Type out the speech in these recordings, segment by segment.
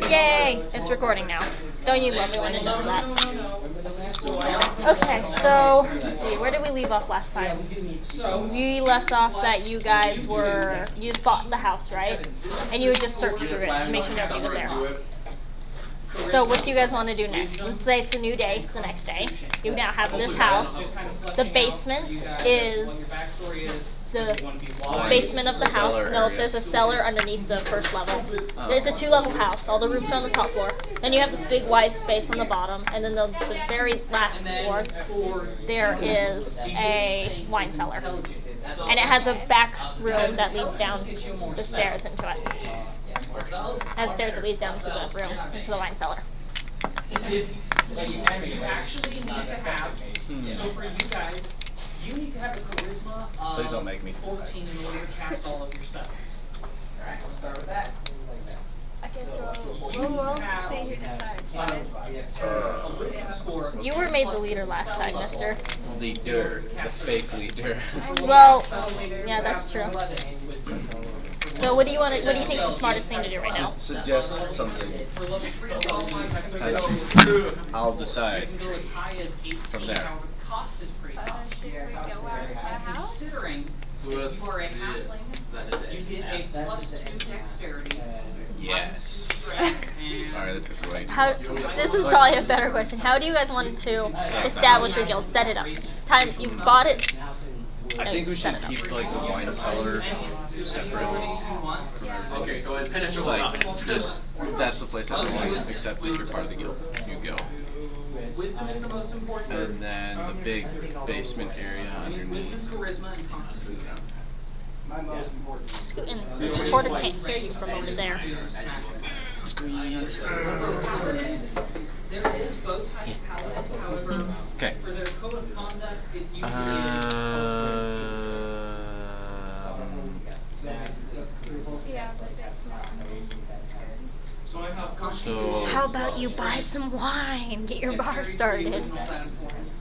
Yay! It's recording now. Don't you love it when it does that? Okay, so let's see. Where did we leave off last time? We left off that you guys you just bought the house, right? And you would just search through it to make sure nobody was there. So what do you guys want to do next? Let's say it's a new day, it's the next day. You now have this house. The basement is the basement of the house. No, there's a cellar underneath the first level. There's a 2-level house. All the rooms are on the top floor. Then you have this big wide space on the bottom. And then the very last floor, there is a wine cellar. And it has a back room that leads down the stairs into it. Has stairs that leads down to the room, into the wine cellar. You actually need to have, so for you guys, you need to have a charisma of Please don't make me 14 in order to cast all of your spells. Alright, we'll start with that. Okay, so we'll see who decides. A wisdom score of You were made the leader last time, mister. Leader, the fake leader. Well, yeah, that's true. So what do you think is the smartest thing to do right now? Just suggest something. I'll decide as high as 18. from there. However, the cost is pretty high. Should we go out of the house? Considering you are a halfling, you get a +2 dexterity. Yes. Sorry, that took away. This is probably a better question. How do you guys want to establish your guild? Set it up. It's time you've bought it. I think we should keep like the wine cellar separate. Okay, so impenetrable Like, weapons. just that's the place I'm going, except if you're part of the guild, you go. Wisdom is the most important. And then the big basement area Wisdom, underneath. charisma, and constitution. My most important. Scootin'. The reporter can't hear you from over there. Squeeze. There is bow tie paladins, however, Okay. for their code of conduct, it usually is Yeah, but that's not So How about you buy some wine? Get your bar started.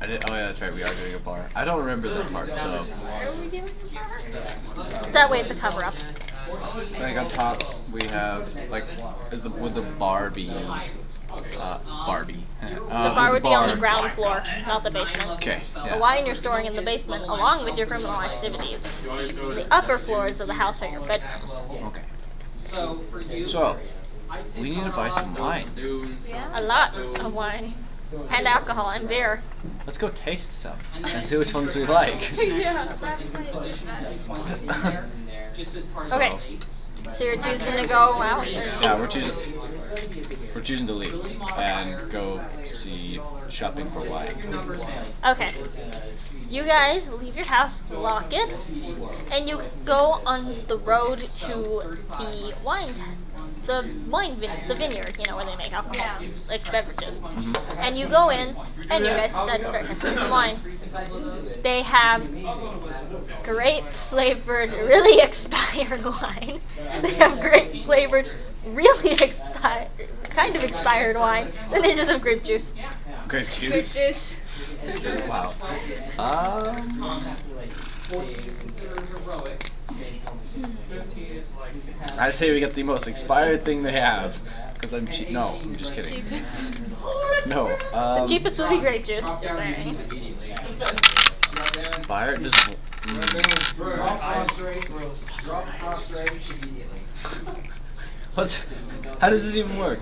I did. Oh yeah, that's right. We are doing a bar. I don't remember that part. So Are we doing a bar? That way it's a cover up. like on top we have like would the bar be Barbie? The bar would be on the ground floor, not the basement. Okay. The Yeah. wine you're storing in the basement along with your criminal activities. The upper floors of the house are your bedrooms. Okay. So for you, So we need to buy some wine. A lot of wine. And alcohol and beer. Let's go taste some and see which ones we like. Yeah. just as part of Okay. the base. So you're just gonna go out and Yeah, we're choosing to leave and go see shopping for wine. okay. You guys leave your house, lock it, and you go on the road to the vineyard, you know, where they make alcohol, Yeah. like beverages. And you go in, and you guys decide to start testing some wine. They have grape flavored, really expired wine. They have grape flavored, really expired wine. Then they just have grape juice. Grape Grape juice. juice. Wow. 14 is considered heroic. I say we get the most expired thing they have, because I'm cheap. No, I'm just kidding. Cheapest. No. The cheapest would be grape juice, just saying. Expired? Just, Drop prostrate immediately. What's? How does this even work?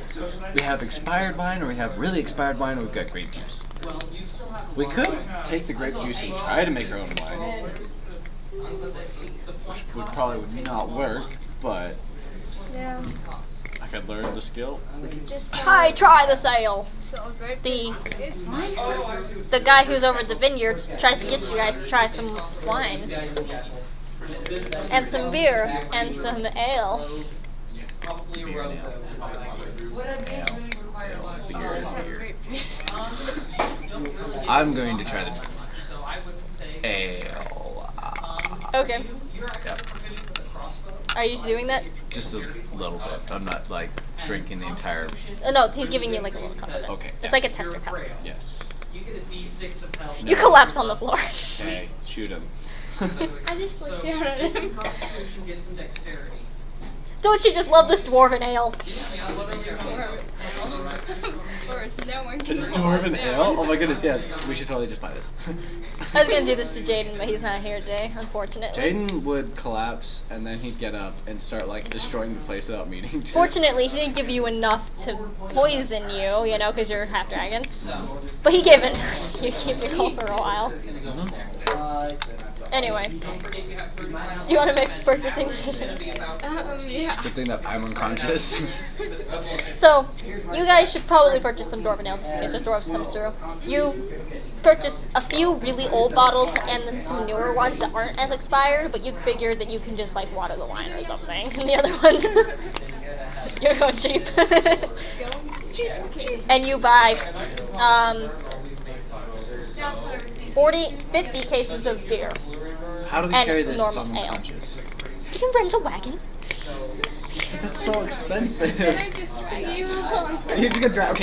We have expired wine, or we have really expired wine, or we've got grape juice. Well, you still have We could take the grape juice and try to make our own wine. Would probably not work, but Yeah. I could learn the skill. We could just Hi, try the sale. sell grape The juice. It's fine. the guy who's over at the vineyard tries to get you guys to try some wine and some beer and some ale. probably a rogue. Beer is Just have beer. grape juice. I'm going to try the So I wouldn't say. ale. Okay. Yep. Are you doing that? Just a little bit. I'm not like drinking the entire. No, he's giving you like a little cup of it. Okay. It's like a tester cup. Yes. You get a D6 of health. You collapse on the floor. Okay. Shoot him. I just So looked down at get some him. constitution, get some dexterity. Don't you just love this dwarven ale? Of course, no one can. It's dwarven ale? Oh my goodness, yes. We should totally just buy this. I was gonna do this to Jaden, but he's not here today, unfortunately. Jaden would collapse and then he'd get up and start like destroying the place without meaning to. Fortunately, he didn't give you enough to poison you, you know, because you're half dragon. But he gave it. You keep your cold for a while. Anyway, do you want to make purchasing decisions? Yeah. Good thing that I'm unconscious. So, you guys should probably purchase some dwarven ale just in case the dwarves comes through. You purchase a few really old bottles and then some newer ones that aren't as expired, but you figured that you can just like water the wine or something. And the other ones, you're going cheap. And you buy 50 cases of beer. How do we And carry this if normal I'm ale. unconscious? You can rent a wagon. That's so expensive. Can I just drag you along? You're just gonna drag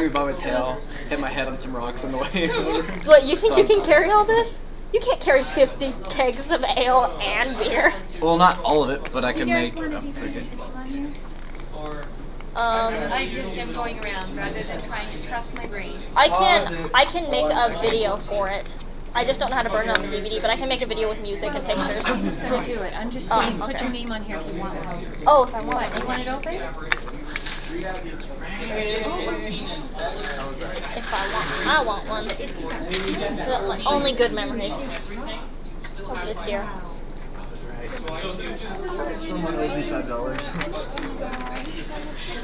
me by my tail, hit my head on some rocks on the way over. What, you think you can carry all this? You can't carry 50 kegs of ale and beer. Well, not all of it, but I can make. Okay. I just am going around rather than trying to trust my brain. I can make a video for it. I just don't know how to burn it on the DVD, but I can make a video with music and pictures. I'm just gonna do it. I'm just Oh, saying, put okay. your name on here if you want one. Oh, if I want What, it. you want it open? If I want one. Only good memories of this year. Someone owes me $5.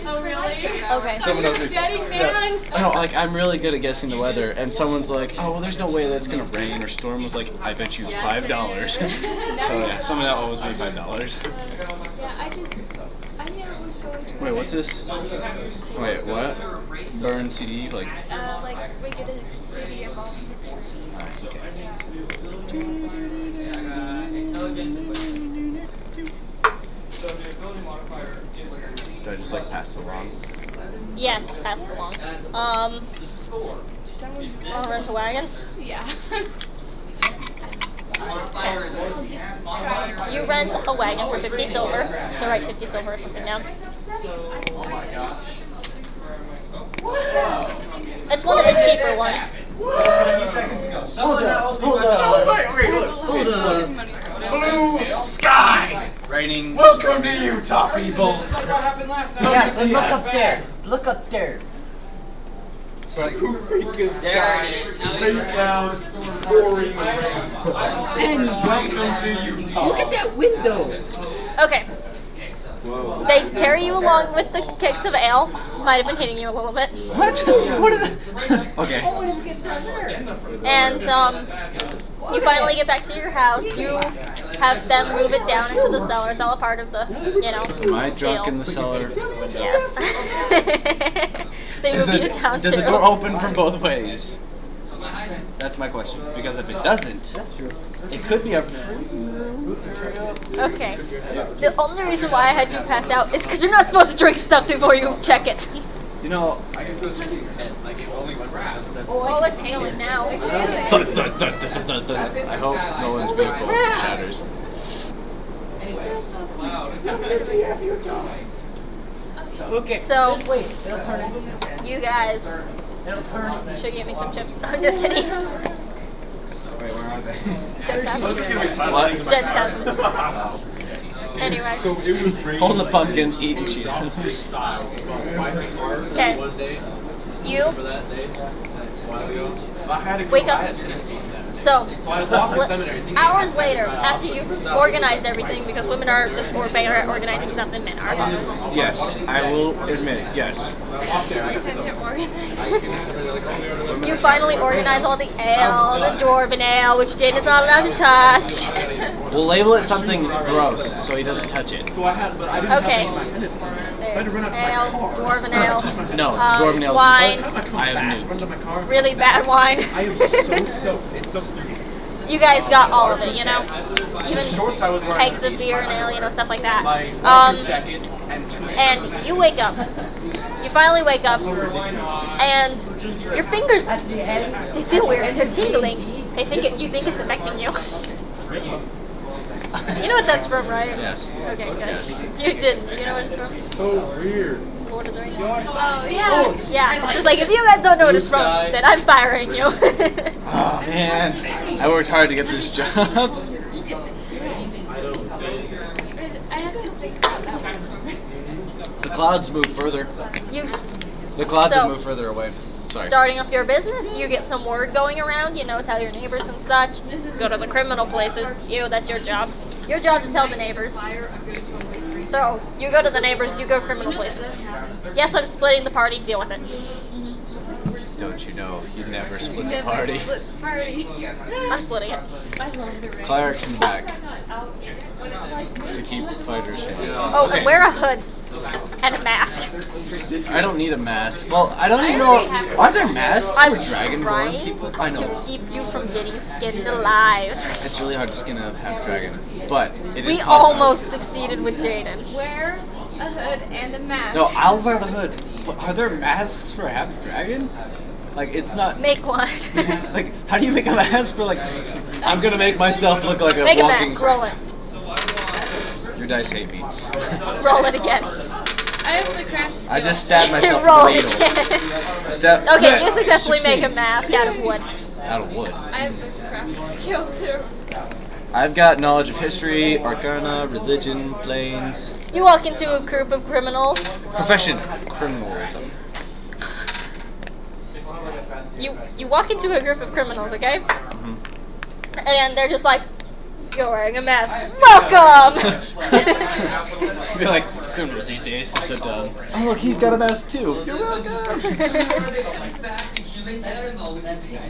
Oh, really? Okay. Someone owes me. Daddy, man! No, like I'm really good at guessing the weather, and someone's like, "Oh, well, there's no way that's gonna rain or storm." Was like, "I bet you $5." So yeah, someone else owes me $5. Yeah, I never was going to. Wait, what's this? Wait, what? Burn CD? Like, Like, we get a CD and all. do I just like pass it along? Yeah, just pass it along. Wanna rent a wagon? Yeah. You rent a wagon for 50 silver. So write 50 silver or something down. It's one of the cheaper ones. Someone else. Blue sky! Raining. Welcome to Utah, people! This is like what happened last night. Yeah, look up there. Look up there. It's like, who freaking sky? Fake clouds, pouring rain. And welcome to Utah. Look at that window. Okay. They carry you along with the kegs of ale. Might have been hitting you a little bit. What? What did I? Okay. And you finally get back to your house. You have them move it down into the cellar. It's all a part of the, Am I drunk in the cellar? Yes. They Is move you it, down does too. the door open from both ways? That's my question. Because if it doesn't, it could be a prison room area. Okay. The only reason why I had you pass out is because you're not supposed to drink stuff before you check it. You know, I can feel shaking your head, like it only went fast. Oh, it's hailing now. I hope no one's vehicle shatters. Okay. So, Wait, it'll turn it. you guys It'll turn it. should give me some chips. No, I'm just kidding. Wait, where are they? Jen This is gonna be Sass. fun. What? Jen Sass. Anyway. So it was raining. Holding the pumpkin, eating Cheetos. Okay. One day, You for that day, a while ago, I had to go. Wake up. I had to get skates. So, So I walked the seminary thinking. hours later, after you've organized everything, because women are just more better at organizing stuff than men are, Yes, I will admit it. Yes. I walked there. I Tend to organize. you finally organize all the ale, the dwarven ale, which Jane is not allowed to touch. We'll label it something gross so he doesn't touch it. So I had, but I didn't Okay. have any of my tennis skis. I had to run out to my Ale, car. dwarven ale, No, dwarven ale. wine, I come I have back, new. run to my car. really bad wine. I am so soaked. It's soaked through. You guys got all of it, Even Shorts I was wearing. kegs of beer and ale, stuff like that. My waterproof jacket and two And you wake up. You finally wake up, and your fingers, they feel weird. They're tingling. You think it's affecting you. You know what that's from, right? Yes. Okay, good. Yes. You didn't. You know what it's from? So weird. Lord of the Rings. Oh, yeah. Yeah, it's just like, if you guys don't know what it's from, Blue sky. then I'm firing you. Oh man, I worked hard to get this job. I had to think about that one. The clouds move further. You The clouds So- have moved further away. Sorry. starting up your business, you get some word going around, you know, tell your neighbors and such. Go to the criminal places. That's your job. Your job to tell the neighbors. So, you go to the neighbors, you go criminal places. Yes, I'm splitting the party, deal with it. Don't you know? You never split the Never party. split the party. I'm splitting it. Clerics in the back to keep fighters in. Oh, and wear a hood and a mask. I don't need a mask. Well, I don't even know. already have Are there masks I'm for Dragonborn trying people? I to know. keep you from getting skinned alive. It's really hard to skin a half dragon, but it is We possible. almost succeeded with Jaden. Wear a hood and a mask. No, I'll wear the hood. But are there masks for half dragons? Like, it's not. Make one. Like, how do you make a mask for, like, I'm gonna make myself look like a Make a walking mask, roll it. Your dice hate me. Roll it again. I have the craft skill. I just stabbed myself Roll with a it needle. again. I stabbed. Okay, you successfully 16. make a mask out of wood. Out of wood. I have the craft skill too. I've got knowledge of history, arcana, religion, planes, You walk into a group of criminals. profession, criminalism. You walk into a group of criminals, okay? Mhm. And they're just like, you're wearing a mask. Welcome! Be like, criminals these days, they're so dumb. Oh look, he's got a mask too. You're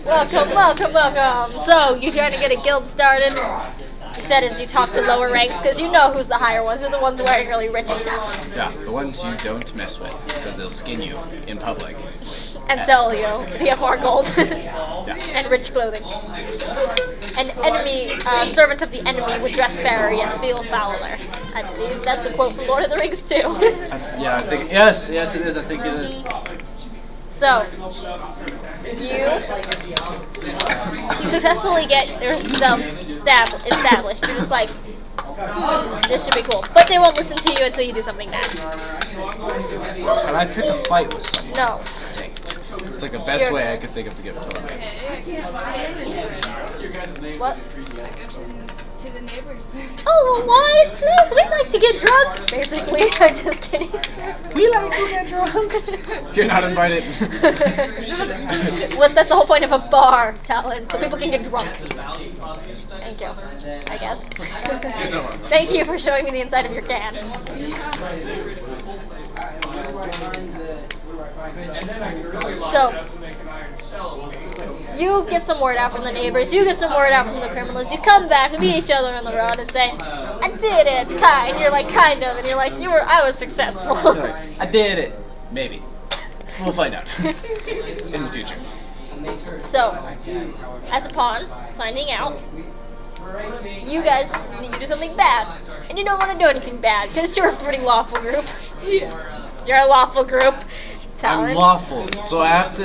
welcome. welcome. So, you trying to get a guild started? You said as you talk to lower ranks, because you know who's the higher ones. They're the ones wearing really rich stuff. Yeah, the ones you don't mess with, because they'll skin you in public. And sell you DFR gold. Yeah. And rich clothing. An enemy, servant of the enemy would dress fairer yet feel fouler. I believe that's a quote from Lord of the Rings too. Yeah, I think, yes it is, I think it is. So, you successfully get yourself established. You're just like, this should be cool. But they won't listen to you until you do something bad. Can I pick a fight with someone? No. Dang it. It's like the best way I could think of to get someone. What? To the neighbors then. Oh, what? Please, we like to get drunk. Basically, I'm just kidding. We like to get drunk. You're not invited. Well, that's the whole point of a bar, Talon, so people can get drunk. Thank you, I guess. Thank you for showing me the inside of your can. So, you get some word out from the neighbors, you get some word out from the criminals, you come back, we meet each other on the road and say, I did it, and you're like, kind of, and you're like, I was successful. I did it. Maybe. We'll find out. In the future. So, as upon finding out, you guys need to do something bad, and you don't want to do anything bad, because you're a pretty lawful group. You're a lawful group. Talon. I'm lawful, so I have to.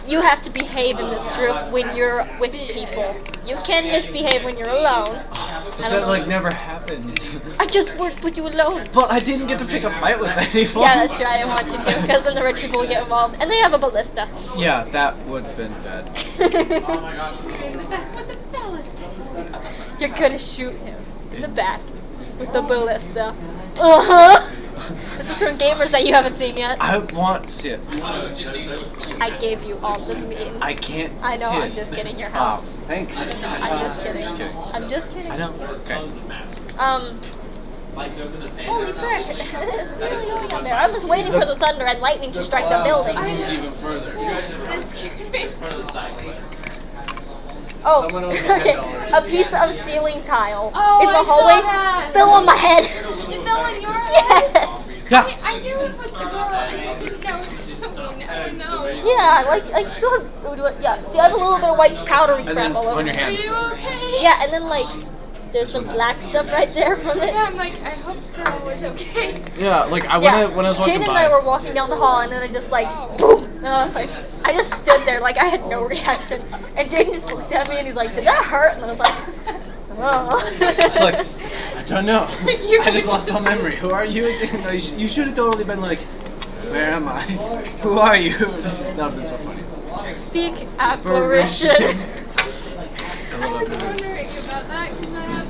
You have to behave in this group when you're with people. You can misbehave when you're alone. But that like never happens. I just worked with you alone. But I didn't get to pick a fight with anyone. Yeah, that's true. I didn't want you to, because then the rich people would get involved, and they have a ballista. Yeah, that would have been bad. In the back with a ballista. You're gonna shoot him in the back with the ballista. Uh-huh. This is from gamers that you haven't seen yet. I want to see it. I gave you all the means. I can't. I know, see it. I'm just kidding, your house. Oh, thanks. I'm just kidding. Just kidding. I'm just kidding. I know. Okay. Holy frick. It's really going on there. I'm just waiting for the thunder and lightning to strike the building. That scared me. Oh, okay. A piece of ceiling tile Oh, in the I saw hallway that. fell on my head. It fell on your head. Yes. Yeah. I knew it was the girl. I just didn't know. No. Yeah, like still yeah. See, I have a little bit of white powdery And crap then all over on your me. Are hand. you okay? Yeah, and then like there's some black stuff right there from it. Yeah, I'm like, I hope the girl was okay. Yeah, like when Yeah, I was walking Jane and by. I were walking down the hall, and then I just like boom, and I was like, I just stood there like I had no reaction, and Jane just looked at me and he's like, did that hurt? And I was like, It's like, I don't know. You- I just lost all memory. Who are you again? No, you should have totally been like, where am I? Who are you? That would have been so funny. Speak apparition. I was wondering about that because I have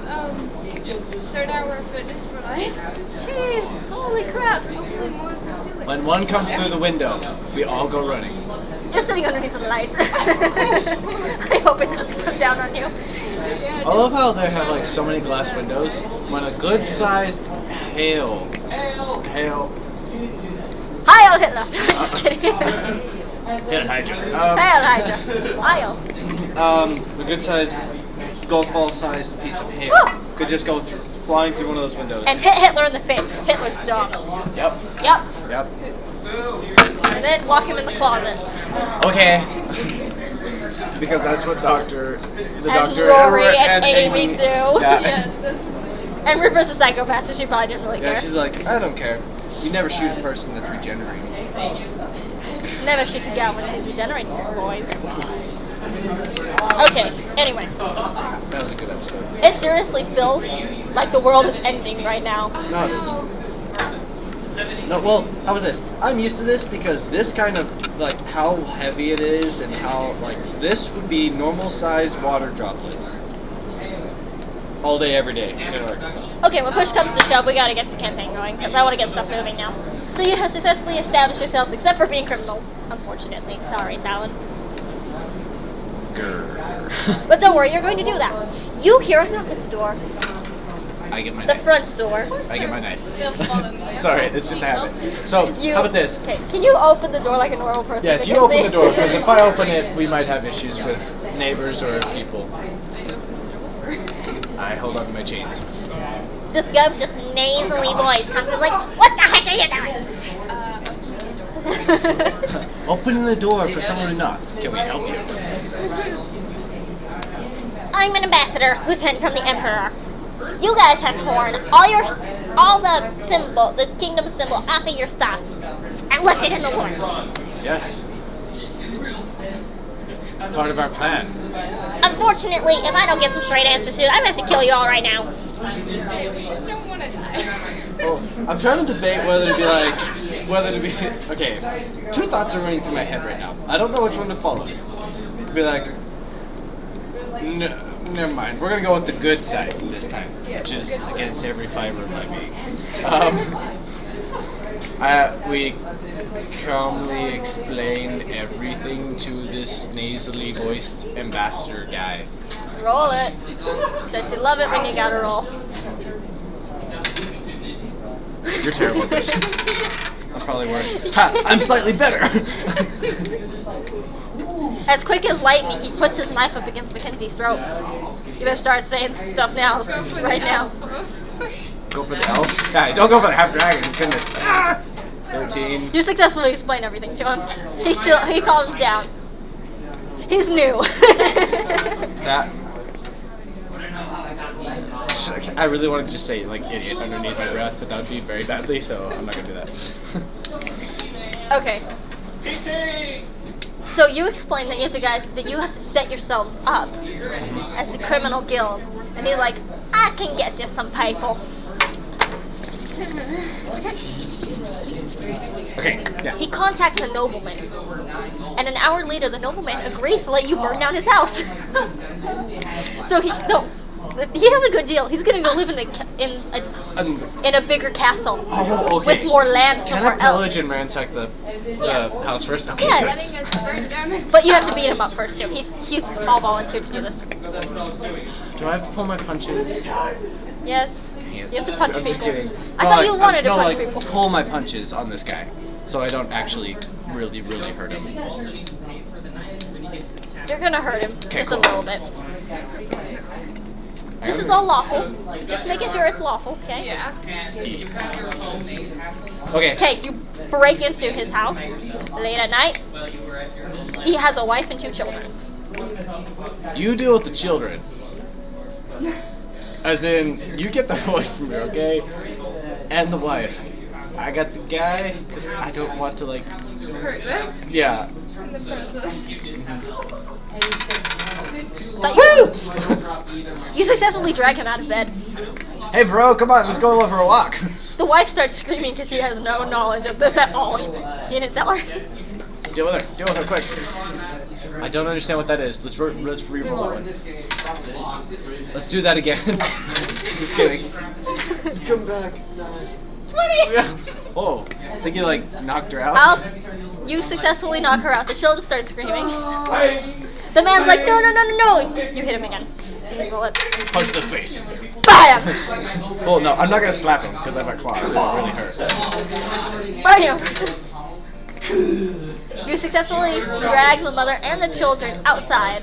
third hour fitness for life. Jeez, holy crap. Hopefully more than silly. When one comes through the window, we all go running. You're sitting underneath the lights. I hope it doesn't come down on you. Yeah, I love how they have like so many glass windows. When a good-sized hail. Heil Hitler! Just kidding. Hail Hydra. Heil Hydra. Heil. A good-sized golf ball-sized piece of hail Woo! could just go flying through one of those windows. And hit Hitler in the face, because Hitler's dumb. Yep. Yep. Yep. And then lock him in the closet. Okay. Because that's what the doctor Rory and Amy Amy do. Yeah. Yes, that's And Ripper's a psychopath, so she probably didn't really Yeah, care. she's like, I don't care. You never shoot a person that's regenerating. Never shoots a gal when she's regenerating, boys. Okay, anyway. That was a good episode. It seriously feels like the world is ending right now. No, it isn't. No, well, how about this? I'm used to this because this kind of, like, how heavy it is and how, like, this would be normal-sized water droplets. All day, every day in Arkansas. Okay, when push comes to shove, we gotta get the campaign going, because I want to get stuff moving now. So you have successfully established yourselves, except for being criminals, unfortunately. Sorry, Talon. Grr. But don't worry, you're going to do that. You hear a knock at the door. I get my The knife. front door. I get my knife. they'll fall in love. Sorry, it's just a habit. So, You, how about this? Okay, can you open the door like a normal person? Yes, you open the door, because if I open it, we might have issues with neighbors or people. I hold on to my chains. This guy with this nasally voice comes in like, what the heck are you doing? Open the door for someone who knocked. Can we help you? I'm an ambassador who's sent from the Emperor. You guys have torn all the symbol, the kingdom symbol, off of your stuff and left it in the woods. Yes. It's part of our plan. Unfortunately, if I don't get some straight answers soon, I'm gonna have to kill you all right now. Hey, we just don't want to die. Well, I'm trying to debate whether to be, okay, two thoughts are running through my head right now. I don't know which one to follow. Be like, no, never mind. We're gonna go with the good side this time, which is against every fiber of my being. We calmly explained everything to this nasally voiced ambassador guy. Roll it. Don't you love it when you gotta roll? You're terrible at this. I'm probably worse. Ha! I'm slightly better. As quick as lightning, he puts his knife up against Mackenzie's throat. You better start saying some stuff now, right now. Go for the elf. Yeah, don't go for the half dragon. Goodness. Ah! 13. You successfully explain everything to him. He calms down. He's new. That. I really want to just say like idiot underneath my breath, but that would be very badly, so I'm not gonna do that. Okay. So you explain that you have to set yourselves up as a criminal guild, and he's like, I can get you some people. Okay. Yeah. He contacts a nobleman, and an hour later, the nobleman agrees to let you burn down his house. So he has a good deal. He's gonna go live in a bigger castle Oh, okay. with more land Can somewhere I pillage else. and ransack the Yes. house first? Okay. Yes. Good. Letting us burn down. But you have to beat him up first too. He's all volunteered to do this. Do I have to pull my punches? Yes. You have to punch I'm people. just kidding. I thought you wanted to punch like, people. pull my punches on this guy, so I don't actually really hurt him. You're gonna hurt him Okay, just cool. a little bit. This is all lawful. Just making sure it's lawful, okay? Yeah. Okay. Okay, you break into his house late at night. He has a wife and 2 children. You deal with the children. As in, you get the wife from me, okay? And the wife. I got the guy, because I don't want to, like, Hurt them. yeah. And the princess. But you successfully drag him out of bed. Hey, bro, come on, let's go for a walk. The wife starts screaming because she has no knowledge of this at all. You didn't tell her. Deal with her, quick. I don't understand what that is. Let's re-roll it. Let's do that again. Just kidding. Come back. 20! Oh, I think you like knocked her out. You successfully knock her out. The children start screaming. The man's like, no. You hit him again. Roll it. Punch the face. Bam! Well, no, I'm not gonna slap him because I have a claw, so it'll really hurt. Bam! You successfully drag the mother and the children outside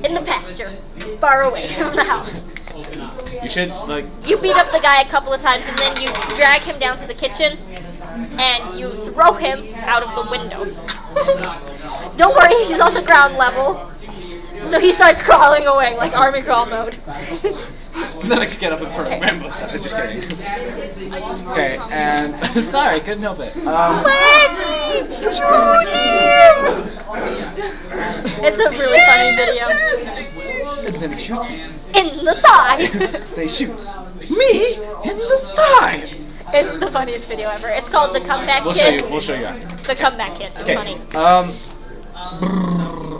in the pasture, far away from the house. You should like. You beat up the guy a couple of times and then you drag him down to the kitchen and you throw him out of the window. Don't worry, he's on the ground level. So he starts crawling away like army crawl mode. Then I can get up and perfect Rambo style. Just kidding. Okay, and sorry, I couldn't help it. It's a really funny video. And then he shoots me. In the thigh. They shoot me in the thigh. It's the funniest video ever. It's called The Comeback Kid. We'll show you after. The Comeback Kid. It's funny.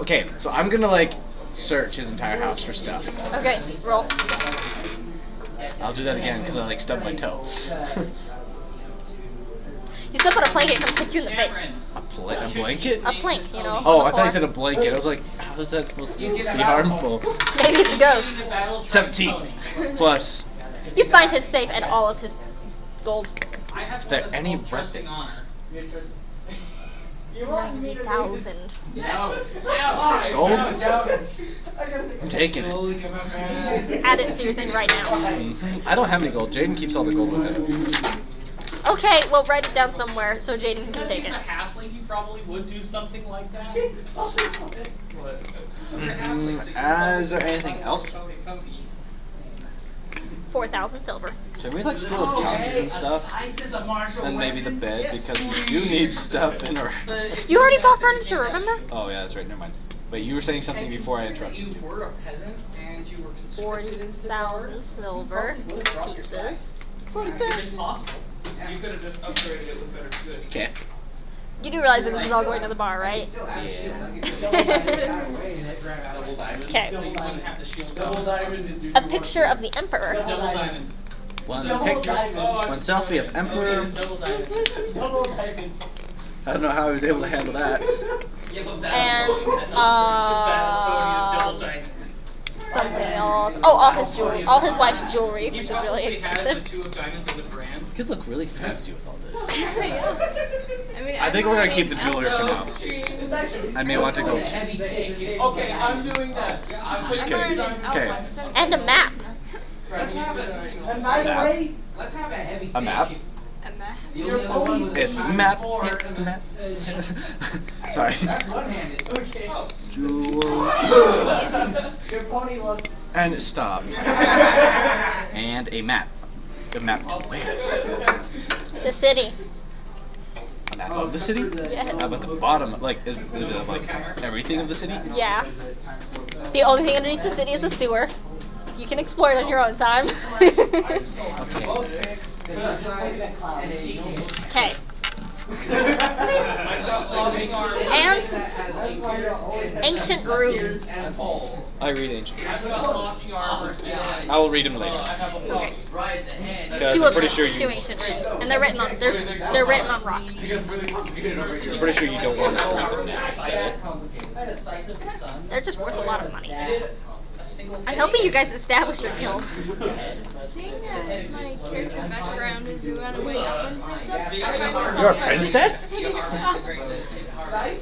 Okay, so I'm gonna like search his entire house for stuff. Okay, roll. I'll do that again because I like stubbed my toe. You still put a plank, it comes hit you in the face. A blanket? A plank, you know. Oh, on the I thought you floor. said a blanket. I was like, how is that supposed to be harmful? Maybe it's a ghost. 17 plus. You find his safe and all of his gold. Is there any weapons? 90,000. Gold? I'm taking it. Add it to your thing right now. I don't have any gold. Jaden keeps all the gold with him. Okay, well write it down somewhere so Jaden can take it. halfling, you probably would do something like that. Is there anything else? 4,000 silver. Can we like steal his couches and stuff? And maybe the bed because we do need stuff in our. You already bought furniture, remember? Oh yeah, that's right. Never mind. Wait, you were saying something before I interrupted you. 40,000 silver pieces. It's possible. You could have just upgraded it with better good. Okay. You do realize that this is all going to the bar, right? Okay. A picture of the emperor. Double diamond. One picture, one selfie of emperor. I don't know how I was able to handle that. And something else. Oh, all his jewelry, all his wife's jewelry, which is really expensive. Two of diamonds as a brand. You could look really fancy with all this. I mean, I think we're gonna keep the jewelry for now. I may want to go. Okay, I'm doing that. Just kidding. Okay. And a map. And by the way, let's have a heavy A map? A map. It's the map. It's the map. Sorry. That's one-handed. Jewel. Your pony loves. And it stopped. And a map. A map to where? The city. A map of the city? Yes. How about the bottom? Like, is it like everything of the city? Yeah. The only thing underneath the city is a sewer. You can explore it on your own time. Okay. Both picks, this side, and a normal. Okay. And Ancient runes. I read ancient. I will read them later. Okay. Because Two I'm of pretty them, sure two you. ancient runes, and they're written on they're written on rocks. I'm pretty sure you don't want to read them now. They're just worth a lot of money. I'm helping you guys establish your guild. Seeing as my character background is you run away up in princess. You're a princess?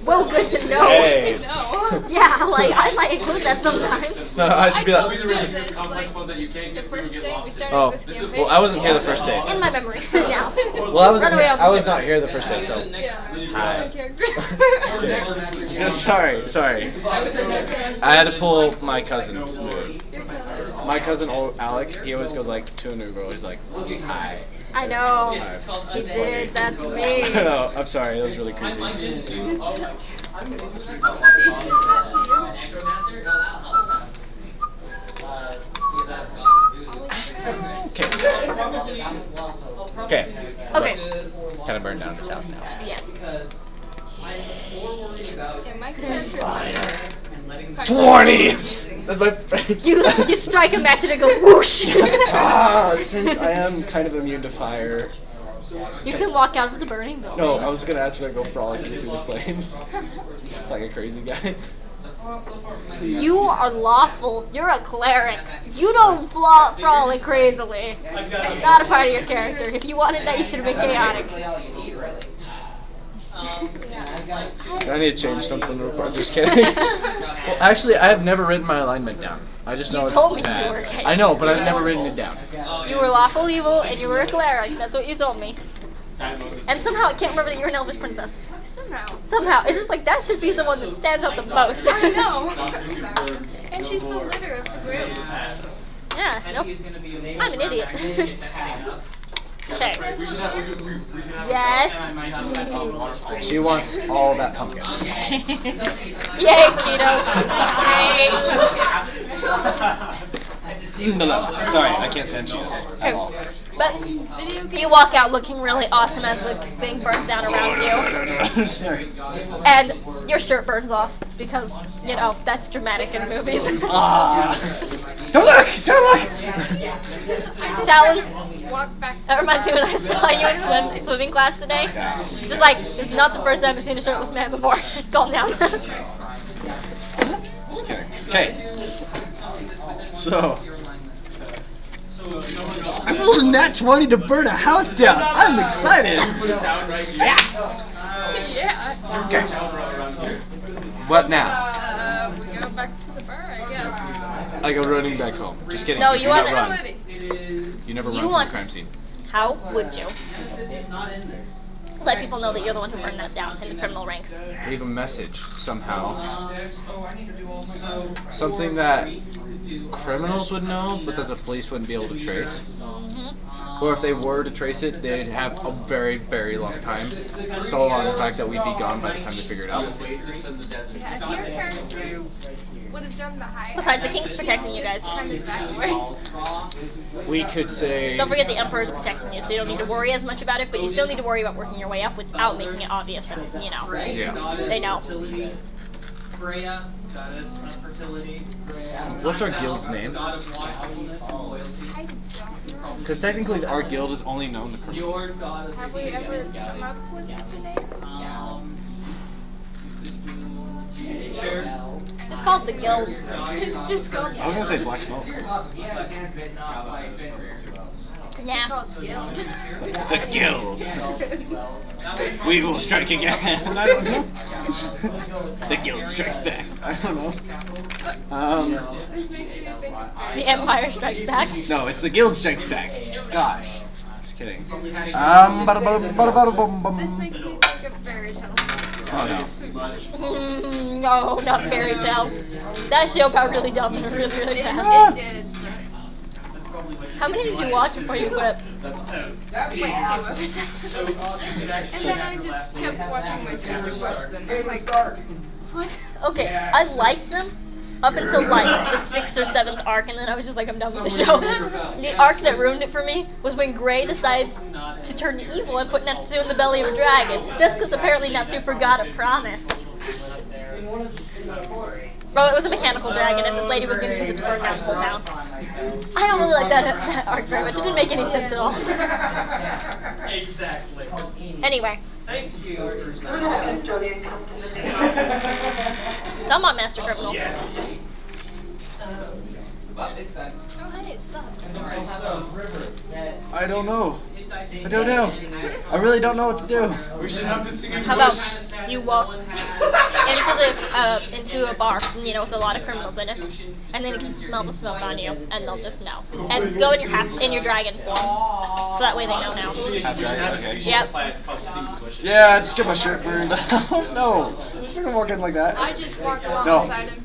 Well, good to know. Hey. No. Yeah, like I might include that sometimes. No, I should be told like. you this, like, the first day we started Oh, this campaign. well, I wasn't here the first day. In my memory. Yeah. Well, I wasn't. Run away off I was the not here the first day, so. Yeah. Hi. My character. Just kidding. Just sorry. I had to pull my cousin's move. My cousin Alec, he always goes like to a new girl. He's like, hi. I know. Tired. He did that to me. I know. I'm sorry. That was really creepy. Okay. Okay. Okay. Kind of burned down this house now. Yes. Yeah, my character. 20. That's my. You strike a match and it goes whoosh. Since I am kind of immune to fire. You can walk out of the burning building. No, I was gonna ask if I go frolicking through the flames, like a crazy guy. You are lawful. You're a cleric. You don't frolic crazily. It's not a part of your character. If you wanted that, you should have been chaotic. I need to change something real quick. Just kidding. Well, actually, I have never written my alignment down. I just know You it's told me bad. you were gay. I know, but I've never written it down. You were lawful evil and you were a cleric. That's what you told me. And somehow I can't remember that you're an elvish princess. Somehow. It's just like that should be the one that stands out the most. I know. And she's the leader of the group. Yeah, nope. I'm an idiot. Okay. Yes. She wants all that pumpkin. Yay, Cheetos. No, sorry, I can't stand Cheetos at all. But you walk out looking really awesome as the thing burns down around you. Sorry. And your shirt burns off because, you know, that's dramatic in movies. Don't look! Don't look! Talon, Walk back. that reminds me when I saw you in swimming class today. Just like, it's not the first time I've seen a shirtless man before. Calm down. Just kidding. Okay. So. I rolled a nat 20 to burn a house down. I'm excited. Yeah. Okay. What now? We go back to the bar, I guess. I go running back home. Just kidding. No, You you do not want run. Ready. You never You run from want the crime scene. How would you let people know that you're the one who burned that down in the criminal ranks? Leave a message somehow. Something that criminals would know, but that the police wouldn't be able to trace. Or if they were to trace it, they'd have a very, very long time. So long, in fact, that we'd be gone by the time they figure it out. Yeah, if your character would have done the high. Besides, the king's protecting you guys. Kind of that way. We could say. Don't forget the emperor's protecting you, so you don't need to worry as much about it, but you still need to worry about working your way up without making it obvious that, you know, Yeah. they know. Freya, goddess of fertility. What's our guild's name? God of watchfulness and loyalty. I don't know. Because technically, our guild is only known to Your criminals. god of Have we ever come up with the name? nature. It's called the guild. It's just called. I was gonna say black smoke. Yeah. Called Guild. The guild. We will strike again. I don't know. The guild strikes back. I don't know. This makes me think of The Empire Strikes Back. No, it's the guild strikes back. Gosh. Just kidding. This makes me think of fairy tale. Oh no. No, not Fairy Tale. That show got really dumb and really, really fast. It did. How many did you watch before you quit? Like 2 episodes. And then I just kept watching my sister watch them. I'm like, what? Okay, I liked them up until like the 6th or 7th arc, and then I was just like, I'm done with the show. The arc that ruined it for me was when Gray decides to turn evil and put Natsu in the belly of a dragon, just because apparently Natsu forgot a promise. Well, it was a mechanical dragon, and this lady was going to use it to burn down the whole town. I don't really like that arc very much. It didn't make any sense at all. Exactly. Anyway. Thank you. Come on, Master Criminal. Oh, hey, stop. I don't know. I don't know. I really don't know what to do. We should have the singing How about bush. you walk into a bar, you know, with a lot of criminals in it, and then you can smell the smoke on you, and they'll just know. And go in your dragon form, so that way they know now. Half dragon, okay. Yep. Yeah, just get my shirt burned. No, you're gonna walk in like that. I just walked No. alongside him.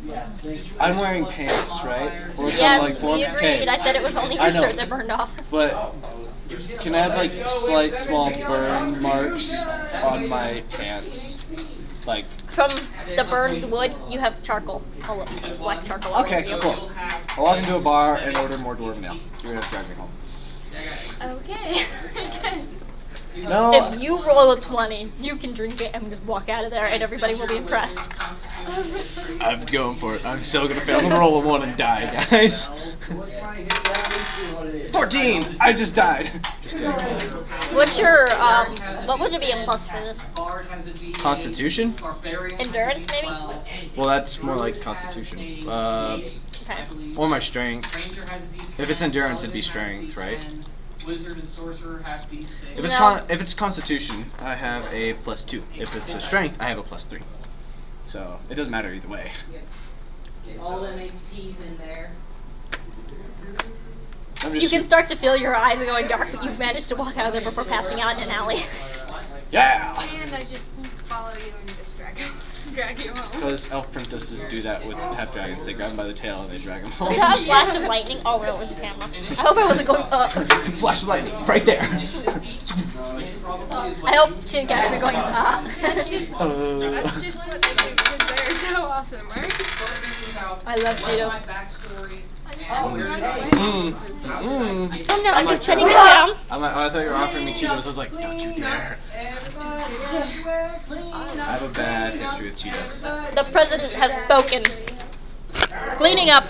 I'm wearing pants, right? Or Yes, some like form. we agreed. I said it was only I your know. shirt that burned off. But Can I have like slight small burn marks on my pants? Like. From the burned wood, you have charcoal, all over, black charcoal. all Okay, over you. cool. I'll walk into a bar and order more dwarven mail. You're gonna have to drive me home. Okay. No. If you roll a 20, you can drink it and just walk out of there, and everybody will be impressed. I'm going for it. I'm still gonna fail. I'm gonna roll a 1 and die, guys. 14! I just died. Just kidding. What's your what would it be a plus for this? Constitution? Endurance, maybe? Well, that's more like Constitution. Okay. Or my strength. If it's endurance, it'd be strength, right? Wizard and sorcerer have D6. If it's Constitution, I have a +2. If it's a strength, I have a +3. So it doesn't matter either way. All them HPs in there. I'm You just can start to feel your eyes going dark, but you managed to walk out of there before passing out in an alley. yeah. And I just follow you and just drag you home. Because elf princesses do that with half dragons. They grab them by the tail and they drag them I home. got a flash of lightning. Oh, no, it was the camera. I hope I wasn't going up. Flash of lightning, right there. I hope she didn't catch me going up. That's just what they do because they're so awesome, right? I love Cheetos. Oh, we're not going. Oh no, I'm just setting it down. I thought you were offering me Cheetos. I was like, don't you dare. I have a bad history with Cheetos. The president has spoken. Cleaning up.